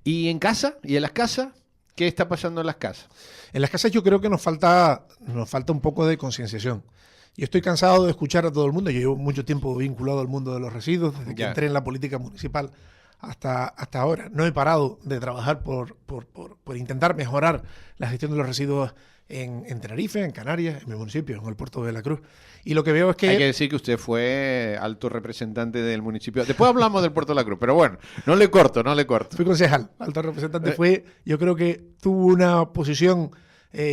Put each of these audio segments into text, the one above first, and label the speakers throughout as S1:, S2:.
S1: ¿Y en casa? ¿Y en las casas? ¿Qué está pasando en las casas?
S2: En las casas yo creo que nos falta un poco de concienciación. Yo estoy cansado de escuchar a todo el mundo. Yo llevo mucho tiempo vinculado al mundo de los residuos, desde que entré en la política municipal hasta ahora. No he parado de trabajar por intentar mejorar la gestión de los residuos en Tenerife, en Canarias, en mi municipio, en el puerto de la Cruz. Y lo que veo es que...
S1: Hay que decir que usted fue alto representante del municipio. Después hablamos del puerto de la Cruz, pero bueno, no le corto.
S2: Fui concejal, alto representante fue. Yo creo que tuvo una posición...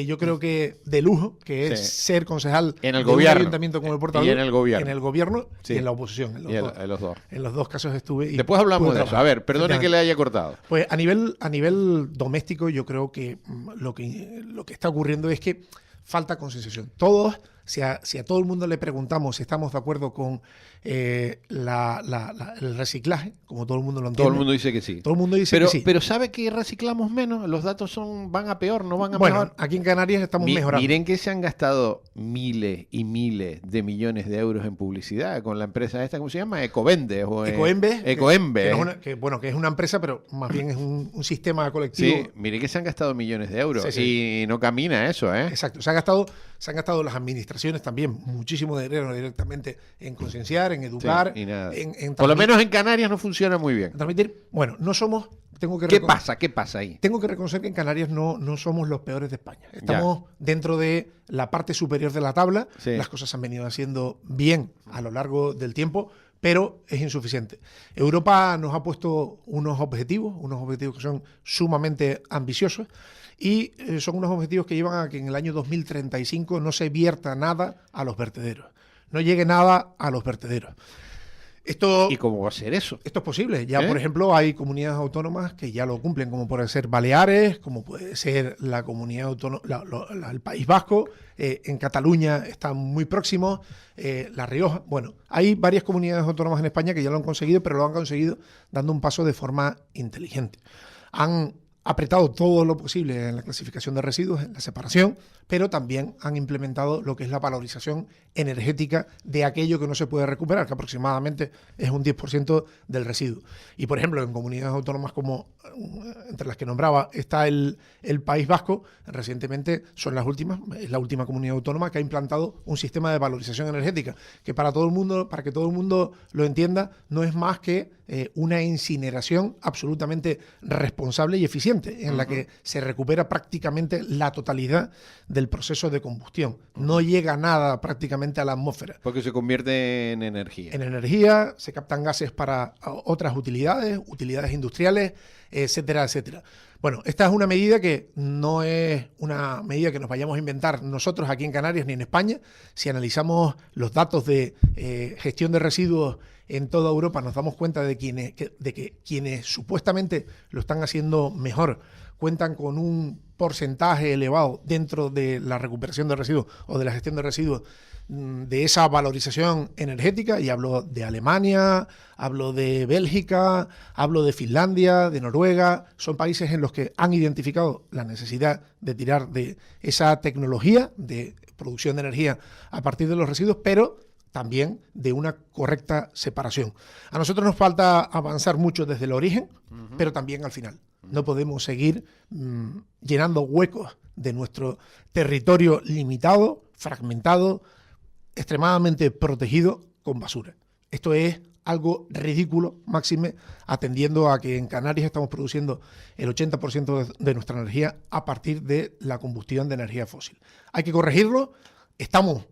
S2: yo creo que de lujo, que es ser concejal
S1: en el
S2: de
S1: gobierno,
S2: un ayuntamiento como el Puerto de la Cruz, en el gobierno y en la oposición.
S1: En los dos.
S2: En los dos casos estuve. Y
S1: después hablamos de eso. A ver, perdone que le haya cortado.
S2: Pues a nivel doméstico, yo creo que lo que está ocurriendo es que falta concienciación. Todos, si a todo el mundo le preguntamos si estamos de acuerdo con el reciclaje, como todo el mundo lo entiende.
S1: Todo el mundo dice que sí.
S2: Todo el mundo dice que sí.
S1: Pero ¿sabe que reciclamos menos? Los datos van a peor, no van a
S2: mejor.
S1: Bueno,
S2: aquí en Canarias estamos mejorando.
S1: Miren que se han gastado miles y miles de millones de euros en publicidad con la empresa esta, ¿cómo se llama? Ecoembes.
S2: Ecoembes. Que es una empresa, pero más bien es un sistema colectivo.
S1: Sí, miren que se han gastado millones de euros y no camina eso, ¿eh?
S2: Exacto. Se han gastado las administraciones también muchísimo dinero directamente en concienciar, en educar.
S1: Sí, y nada. Por lo menos en Canarias no funciona muy bien.
S2: Transmitir. Bueno, no somos...
S1: ¿Qué pasa ahí?
S2: Tengo que reconocer que en Canarias no somos los peores de España. Estamos dentro de la parte superior de la tabla. Sí. Las cosas han venido haciendo bien a lo largo del tiempo, pero es insuficiente. Europa nos ha puesto unos objetivos que son sumamente ambiciosos y son unos objetivos que llevan a que en el año 2035 no se vierta nada a los vertederos. No llegue nada a los vertederos.
S1: ¿Y cómo va a ser eso?
S2: Esto es posible. Ya, por ejemplo, hay comunidades autónomas que ya lo cumplen, como puede ser Baleares, como puede ser la comunidad autónoma, el País Vasco, en Cataluña están muy próximos, La Rioja. Bueno, hay varias comunidades autónomas en España que ya lo han conseguido, pero lo han conseguido dando un paso de forma inteligente. Han apretado todo lo posible en la clasificación de residuos, en la separación, pero también han implementado lo que es la valorización energética de aquello que no se puede recuperar, que aproximadamente es un 10% del residuo. Y, por ejemplo, en comunidades autónomas como, entre las que nombraba, está el País Vasco, recientemente es la última comunidad autónoma que ha implantado un sistema de valorización energética, que para que todo el mundo lo entienda, no es más que una incineración absolutamente responsable y eficiente, en la que se recupera prácticamente la totalidad del proceso de combustión. No llega nada prácticamente a la atmósfera.
S1: Porque se convierte en energía.
S2: En energía, se captan gases para otras utilidades industriales, etcétera, etcétera. Bueno, esta es una medida que no es una medida que nos vayamos a inventar nosotros aquí en Canarias ni en España. Si analizamos los datos de gestión de residuos en toda Europa, nos damos cuenta de que quienes supuestamente lo están haciendo mejor cuentan con un porcentaje elevado dentro de la recuperación de residuos o de la gestión de residuos de esa valorización energética, y hablo de Alemania, hablo de Bélgica, hablo de Finlandia, de Noruega. Son países en los que han identificado la necesidad de tirar de esa tecnología de producción de energía a partir de los residuos, pero también de una correcta separación. A nosotros nos falta avanzar mucho desde el origen, pero también al final. No podemos seguir llenando huecos de nuestro territorio limitado, fragmentado, extremadamente protegido con basura. Esto es algo ridículo, máxime, atendiendo a que en Canarias estamos produciendo el 80% de nuestra energía a partir de la combustión de energía fósil. Hay que corregirlo. Estamos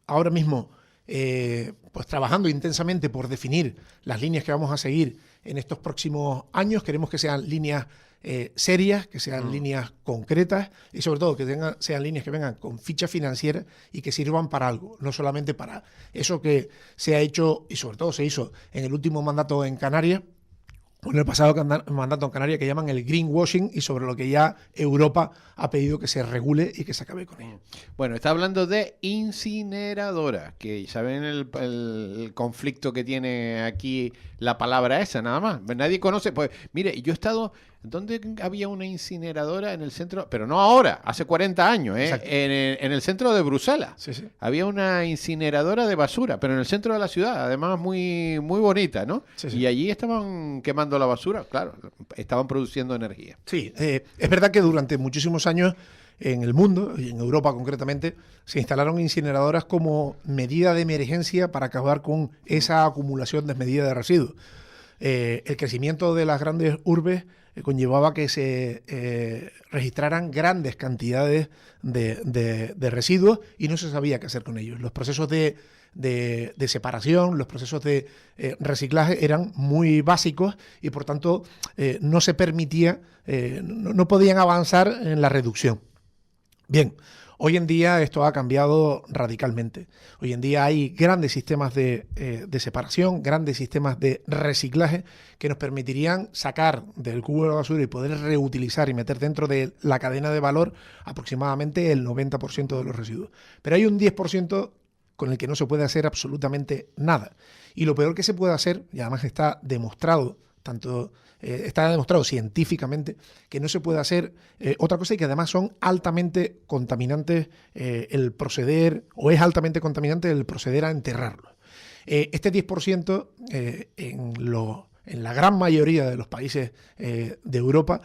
S2: ahora mismo pues trabajando intensamente por definir las líneas que vamos a seguir en estos próximos años. Queremos que sean líneas serias, que sean líneas concretas y sobre todo que sean líneas que vengan con ficha financiera y que sirvan para algo, no solamente para eso que se ha hecho y sobre todo se hizo en el último mandato en Canarias, o en el pasado mandato en Canarias, que llaman el greenwashing, y sobre lo que ya Europa ha pedido que se regule y que se acabe con ello.
S1: Bueno, está hablando de incineradoras, que saben el conflicto que tiene aquí la palabra esa, nada más. Nadie conoce. Pues mire, yo he estado ¿Dónde había una incineradora en el centro? Pero no ahora, hace 40 años, ¿eh?
S2: Exacto.
S1: En el centro de Bruselas.
S2: Sí, sí.
S1: Había una incineradora de basura, pero en el centro de la ciudad, además muy, muy bonita, ¿no?
S2: Sí, sí.
S1: Y allí estaban quemando la basura, claro, estaban produciendo energía.
S2: Sí, es verdad que durante muchísimos años en el mundo, y en Europa concretamente, se instalaron incineradoras como medida de emergencia para acabar con esa acumulación desmedida de residuos. El crecimiento de las grandes urbes conllevaba que se registraran grandes cantidades de residuos y no se sabía qué hacer con ellos. Los procesos de separación, los procesos de reciclaje eran muy básicos y por tanto no se permitía, no podían avanzar en la reducción. Bien, hoy en día esto ha cambiado radicalmente. Hoy en día hay grandes sistemas de separación, grandes sistemas de reciclaje que nos permitirían sacar del cubo de la basura y poder reutilizar y meter dentro de la cadena de valor aproximadamente el 90% de los residuos. Pero hay un 10% con el que no se puede hacer absolutamente nada. Y lo peor que se puede hacer, y además está demostrado, está demostrado científicamente que no se puede hacer otra cosa y que además son altamente contaminantes el proceder, o es altamente contaminante el proceder a enterrarlo. Este 10% en la gran mayoría de los países de Europa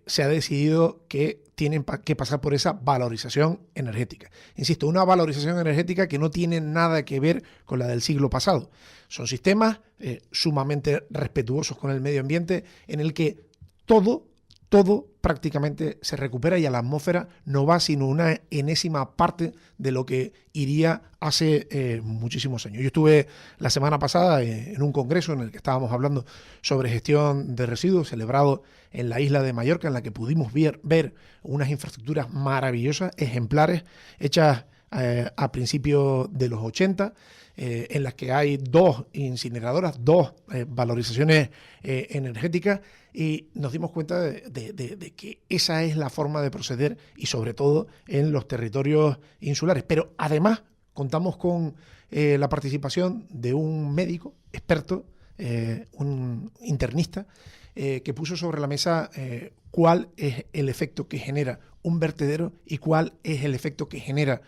S2: se ha decidido que tienen que pasar por esa valorización energética. Insisto, una valorización energética que no tiene nada que ver con la del siglo pasado. Son sistemas sumamente respetuosos con el medio ambiente en el que todo prácticamente se recupera y a la atmósfera no va sino una enésima parte de lo que iría hace muchísimos años. Yo estuve la semana pasada en un congreso en el que estábamos hablando sobre gestión de residuos celebrado en la isla de Mallorca, en la que pudimos ver unas infraestructuras maravillosas, ejemplares, hechas a principios de los 80, en las que hay 2 incineradoras, 2 valorizaciones energéticas, y nos dimos cuenta de que esa es la forma de proceder y sobre todo en los territorios insulares. Pero además contamos con la participación de un médico experto, un internista, que puso sobre la mesa cuál es el efecto que genera un vertedero y cuál es el efecto que genera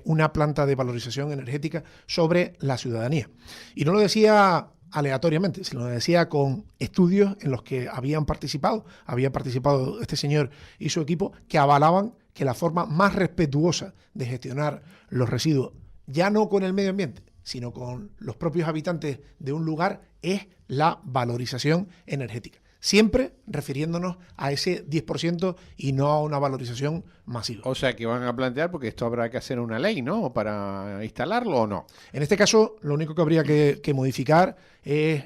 S2: una planta de valorización energética sobre la ciudadanía. Y no lo decía aleatoriamente, sino lo decía con estudios en los que había participado este señor y su equipo, que avalaban que la forma más respetuosa de gestionar los residuos, ya no con el medio ambiente, sino con los propios habitantes de un lugar, es la valorización energética. Siempre refiriéndonos a ese 10% y no a una valorización masiva.
S1: O sea que van a plantear, porque esto habrá que hacer una ley, ¿no? Para instalarlo o no.
S2: En este caso, lo único que habría que modificar es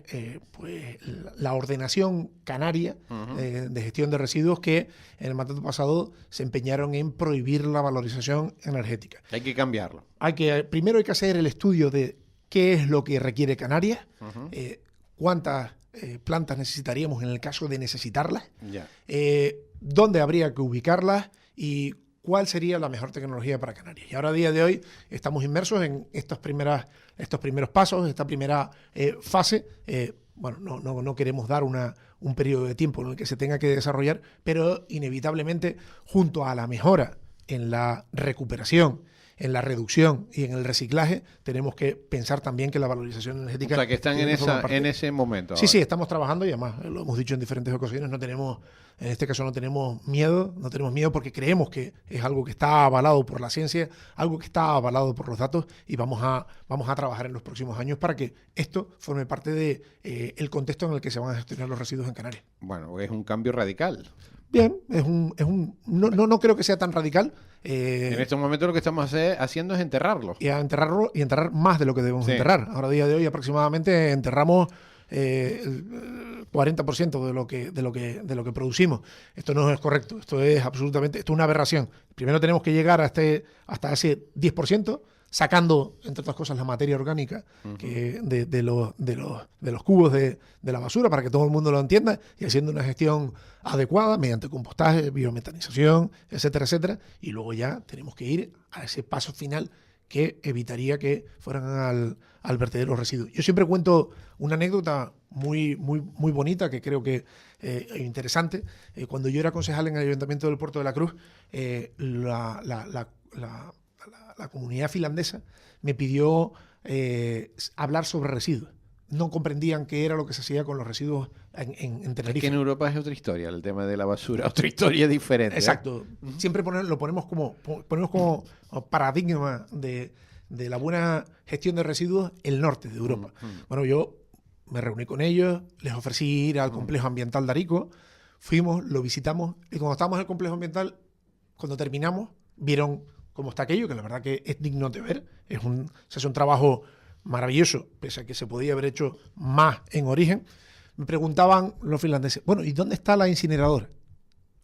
S2: pues, la ordenación canaria de gestión de residuos, que en el mandato pasado se empeñaron en prohibir la valorización energética.
S1: Hay que cambiarlo.
S2: Primero hay que hacer el estudio de qué es lo que requiere Canarias, cuántas plantas necesitaríamos en el caso de necesitarlas, dónde habría que ubicarlas y cuál sería la mejor tecnología para Canarias. Y ahora, a día de hoy, estamos inmersos en estos primeros pasos, esta primera fase. No queremos dar un periodo de tiempo en el que se tenga que desarrollar, pero inevitablemente, junto a la mejora en la recuperación, en la reducción y en el reciclaje, tenemos que pensar también que la valorización energética...
S1: O sea, que están en ese momento.
S2: Sí, sí, estamos trabajando y además lo hemos dicho en diferentes ocasiones, en este caso no tenemos miedo porque creemos que es algo que está avalado por la ciencia, algo que está avalado por los datos, y vamos a trabajar en los próximos años para que esto forme parte de el contexto en el que se van a gestionar los residuos en Canarias.
S1: Bueno, es un cambio radical.
S2: Bien, no creo que sea tan radical.
S1: En estos momentos lo que estamos haciendo es enterrarlo.
S2: Y enterrar más de lo que debemos enterrar. Ahora, a día de hoy, aproximadamente enterramos el 40% de lo que producimos. Esto no es correcto. Esto es una aberración. Primero tenemos que llegar hasta ese 10%, sacando, entre otras cosas, la materia orgánica de los cubos de la basura, para que todo el mundo lo entienda, y haciendo una gestión adecuada mediante compostaje, biometanización, etcétera, etcétera. Y luego ya tenemos que ir a ese paso final que evitaría que fueran al vertedero residuos. Yo siempre cuento una anécdota muy, muy, muy bonita, que creo que interesante. Cuando yo era concejal en el Ayuntamiento del Puerto de la Cruz, la comunidad finlandesa me pidió hablar sobre residuos. No comprendían qué era lo que se hacía con los residuos en Tenerife.
S1: Es que en Europa es otra historia, el tema de la basura, otra historia diferente.
S2: Exacto. Siempre lo ponemos como paradigma de la buena gestión de residuos el norte de Europa. Bueno, yo me reuní con ellos, les ofrecí ir al complejo ambiental de Arico, fuimos, lo visitamos, y cuando estábamos en el complejo ambiental, cuando terminamos, vieron cómo está aquello, que la verdad que es digno de ver. Se hace un trabajo maravilloso, pese a que se podía haber hecho más en origen. Me preguntaban los finlandeses, bueno, ¿y dónde está la incineradora?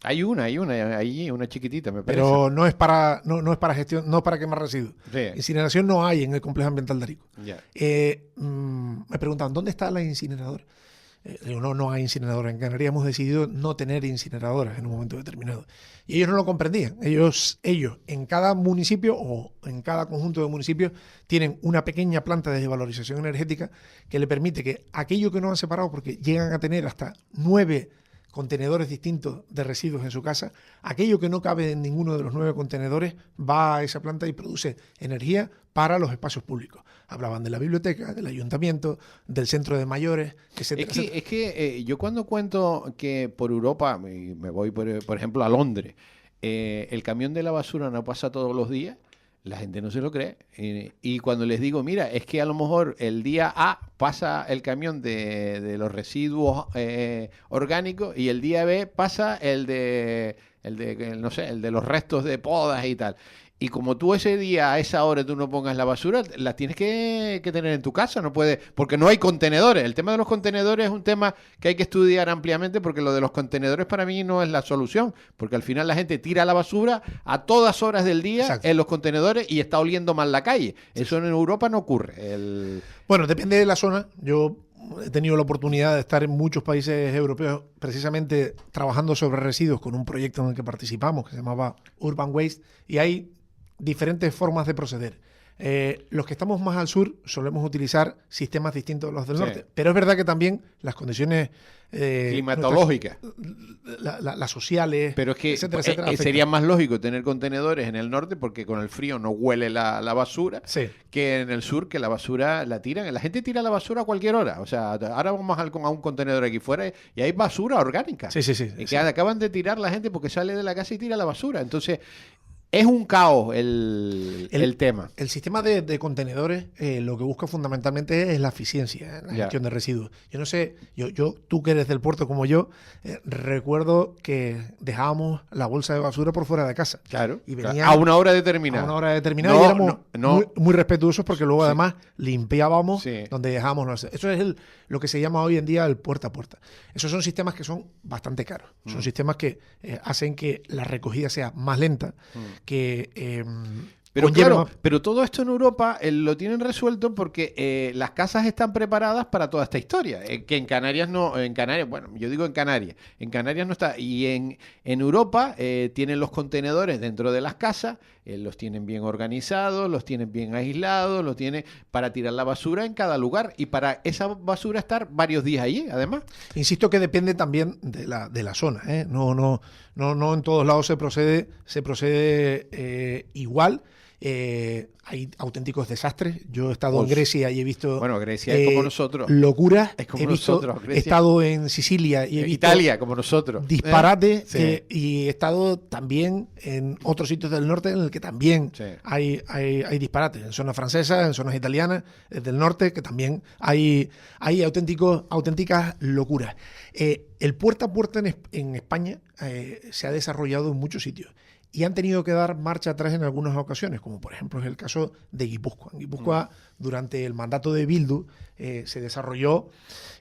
S1: Hay una chiquitita, me parece.
S2: Pero no es para gestión, no es para quemar residuos.
S1: Sí.
S2: Incineración no hay en el complejo ambiental de Arico.
S1: Yeah.
S2: Me preguntaban, ¿dónde está la incineradora? Digo, no hay incineradora. En Canarias hemos decidido no tener incineradoras en un momento determinado. Y ellos no lo comprendían. Ellos en cada municipio o en cada conjunto de municipios tienen una pequeña planta de desvalorización energética que le permite que aquello que no han separado, porque llegan a tener hasta 9 contenedores distintos de residuos en su casa, aquello que no cabe en ninguno de los 9 contenedores va a esa planta y produce energía para los espacios públicos. Hablaban de la biblioteca, del ayuntamiento, del centro de mayores, etcétera.
S1: Es que yo cuando cuento que por Europa, me voy por ejemplo a Londres, el camión de la basura no pasa todos los días, la gente no se lo cree. Y cuando les digo, mira, es que a lo mejor el día A pasa el camión de los residuos orgánicos y el día B pasa el de los restos de podas y tal. Y como tú ese día, a esa hora, tú no pongas la basura, la tienes que tener en tu casa, no puedes, porque no hay contenedores. El tema de los contenedores es un tema que hay que estudiar ampliamente, porque lo de los contenedores para mí no es la solución, porque al final la gente tira la basura a todas horas del día. Exacto. En los contenedores y está oliendo mal la calle. Eso en Europa no ocurre.
S2: Bueno, depende de la zona. Yo he tenido la oportunidad de estar en muchos países europeos precisamente trabajando sobre residuos con un proyecto en el que participamos que se llamaba Urban Waste, y hay diferentes formas de proceder. Los que estamos más al sur solemos utilizar sistemas distintos de los del norte, pero es verdad que también las condiciones
S1: climatológicas,
S2: las sociales,
S1: pero es que
S2: etcétera,
S1: sería más lógico tener contenedores en el norte porque con el frío no huele la basura, que en el sur, que la basura la tiran. La gente tira la basura a cualquier hora. O sea, ahora vamos a un contenedor aquí fuera y hay basura orgánica. Que acaban de tirar la gente porque sale de la casa y tira la basura. Entonces es un caos el tema.
S2: El sistema de contenedores lo que busca fundamentalmente es la eficiencia en la gestión de residuos. Yo no sé, tú que eres del puerto como yo, recuerdo que dejábamos la bolsa de basura por fuera de casa.
S1: Claro. Y venía a una hora determinada.
S2: A una hora determinada y éramos muy respetuosos porque luego además limpiábamos donde dejábamos. Eso es lo que se llama hoy en día el puerta a puerta. Esos son sistemas que son bastante caros. Son sistemas que hacen que la recogida sea más lenta,
S1: pero claro, pero todo esto en Europa lo tienen resuelto porque las casas están preparadas para toda esta historia, que en Canarias no, bueno, yo digo en Canarias no está, y en Europa tienen los contenedores dentro de las casas, los tienen bien organizados, los tienen bien aislados, los tienen para tirar la basura en cada lugar y para esa basura estar varios días allí, además.
S2: Insisto que depende también de la zona, ¿eh? No en todos lados se procede igual. Hay auténticos desastres. Yo he estado en Grecia y he visto
S1: Grecia es como nosotros.
S2: Locuras.
S1: Es como nosotros.
S2: He estado en Sicilia y he visto
S1: Italia, como nosotros.
S2: Disparate. Y he estado también en otros sitios del norte en el que también hay disparates. En zonas francesas, en zonas italianas, del norte, que también hay auténticas locuras. El puerta a puerta en España se ha desarrollado en muchos sitios. Y han tenido que dar marcha atrás en algunas ocasiones, como por ejemplo es el caso de Guipúzcoa. En Guipúzcoa, durante el mandato de Bildu, se desarrolló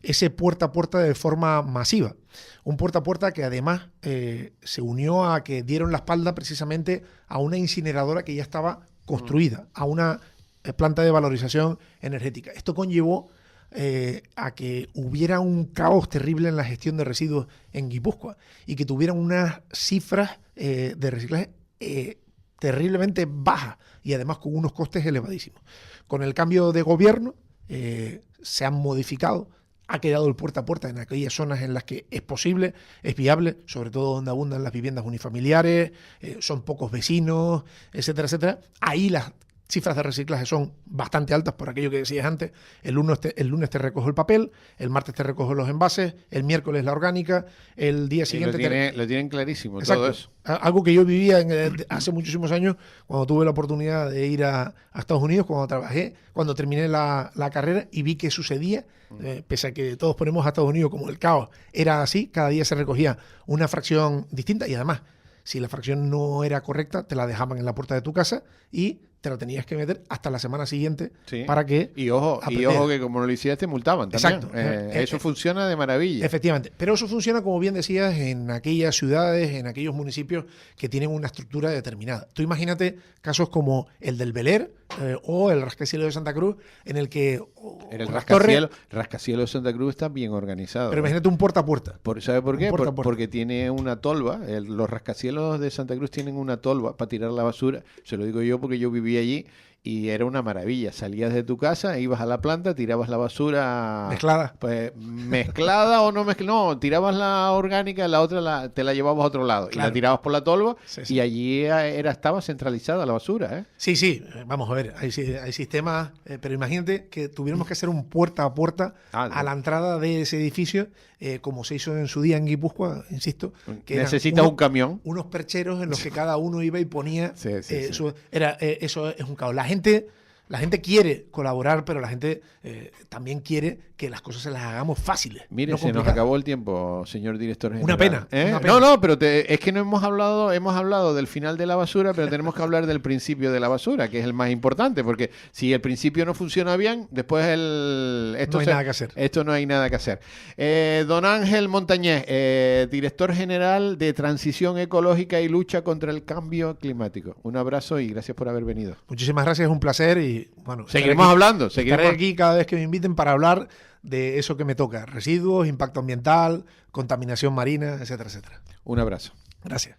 S2: ese puerta a puerta de forma masiva. Un puerta a puerta que además se unió a que dieron la espalda precisamente a una incineradora que ya estaba construida, a una planta de valorización energética. Esto conllevó a que hubiera un caos terrible en la gestión de residuos en Guipúzcoa y que tuvieran unas cifras de reciclaje terriblemente bajas y además con unos costes elevadísimos. Con el cambio de gobierno se han modificado ha quedado el puerta a puerta en aquellas zonas en las que es posible, es viable, sobre todo donde abundan las viviendas unifamiliares, son pocos vecinos, etcétera, etcétera. Ahí las cifras de reciclaje son bastante altas por aquello que decías antes. El lunes te recojo el papel, el martes te recojo los envases, el miércoles la orgánica, el día siguiente...
S1: Lo tienen clarísimo.
S2: Exacto.
S1: Todo eso.
S2: Algo que yo vivía hace muchísimos años, cuando tuve la oportunidad de ir a Estados Unidos, cuando terminé la carrera y vi que sucedía, pese a que todos ponemos a Estados Unidos como el caos, era así, cada día se recogía una fracción distinta y además, si la fracción no era correcta, te la dejaban en la puerta de tu casa y te lo tenías que meter hasta la semana siguiente para que...
S1: Y ojo que como no lo hicieras te multaban también.
S2: Exacto.
S1: Eso funciona de maravilla.
S2: Efectivamente. Pero eso funciona, como bien decías, en aquellas ciudades, en aquellos municipios que tienen una estructura determinada. Tú imagínate casos como el del Beler o el rascacielos de Santa Cruz, en el que...
S1: En el rascacielos de Santa Cruz está bien organizado.
S2: Pero imagínate un puerta a puerta.
S1: ¿Sabe por qué? Porque tiene una tolva. Los rascacielos de Santa Cruz tienen una tolva para tirar la basura. Se lo digo yo porque yo viví allí y era una maravilla. Salías de tu casa, ibas a la planta, tirabas la basura...
S2: ¿Mezclada?
S1: Pues mezclada o no mezclada. No, tirabas la orgánica, la otra te la llevabas a otro lado. Claro. Y la tirabas por la tolva y allí estaba centralizada la basura.
S2: Sí. Vamos a ver, hay sistemas, pero imagínate que tuviéramos que hacer un puerta a puerta a la entrada de ese edificio, como se hizo en su día en Guipúzcoa, insisto. Que
S1: necesitas un camión.
S2: Unos percheros en los que cada uno iba y ponía... Eso es un caos. La gente quiere colaborar, pero la gente también quiere que las cosas se las hagamos fáciles.
S1: Mire,
S2: no
S1: se nos acabó el tiempo, señor director general.
S2: Una pena.
S1: No, pero es que no hemos hablado del final de la basura, pero tenemos que hablar del principio de la basura, que es el más importante, porque si el principio no funciona bien, después
S2: no hay nada que hacer.
S1: Esto no hay nada que hacer. Don Ángel Montañés, director general de Transición Ecológica y Lucha contra el Cambio Climático. Un abrazo y gracias por haber venido.
S2: Muchísimas gracias, es un placer y bueno,
S1: seguiremos hablando.
S2: Estaré aquí cada vez que me inviten para hablar de eso que me toca: residuos, impacto ambiental, contaminación marina, etcétera, etcétera.
S1: Un abrazo.
S2: Gracias.